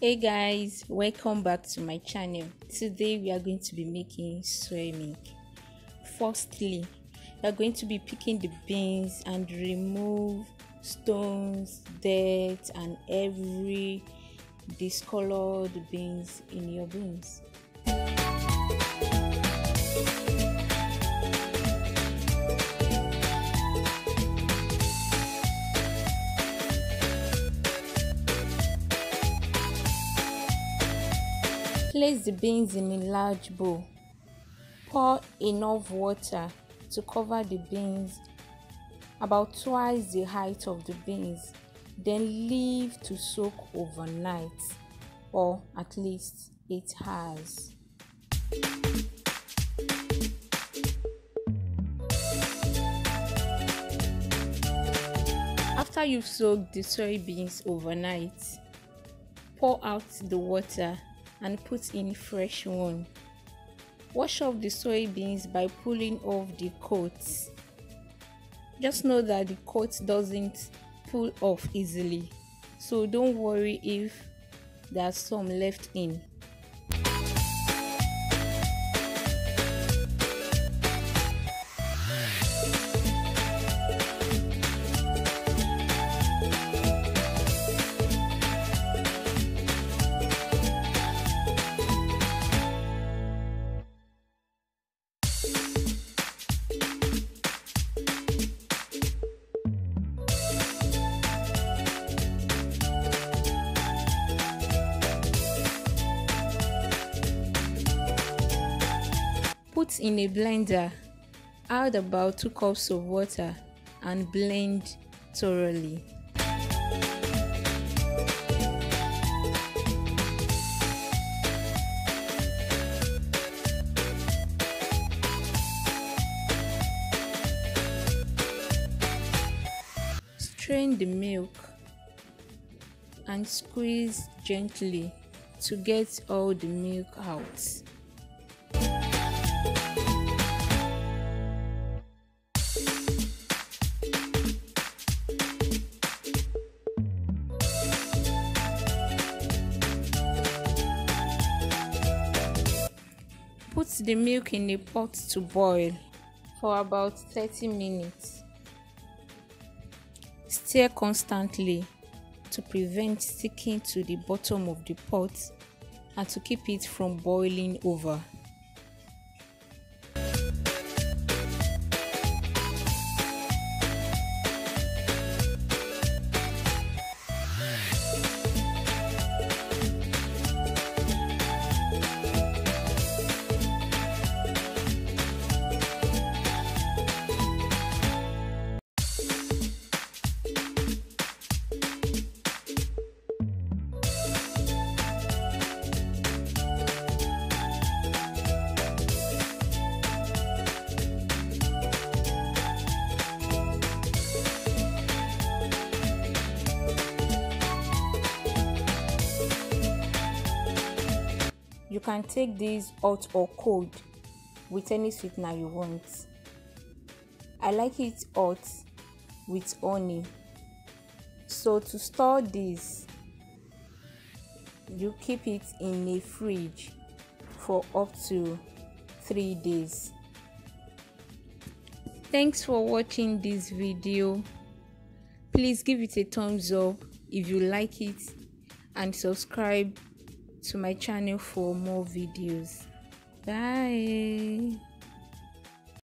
Hey guys, welcome back to my channel. Today we are going to be making soy milk. Firstly, we are going to be picking the beans and remove stones, dirt and every discolored beans in your beans. Place the beans in a large bowl. Pour enough water to cover the beans about twice the height of the beans. Then leave to soak overnight or at least 8 hours. After you've soaked the soybeans overnight, pour out the water and put in fresh one. Wash off the soybeans by pulling off the coats. Just know that the coat doesn't pull off easily, so don't worry if there's some left in. Put in a blender, add about 2 cups of water and blend thoroughly. Strain the milk and squeeze gently to get all the milk out. Put the milk in a pot to boil for about 30 minutes. Stir constantly to prevent sticking to the bottom of the pot and to keep it from boiling over. You can take this hot or cold with any sweetener you want. I like it hot with honey. So to store this, you keep it in a fridge for up to 3 days. Thanks for watching this video. Please give it a thumbs up if you like it and subscribe to my channel for more videos. Bye.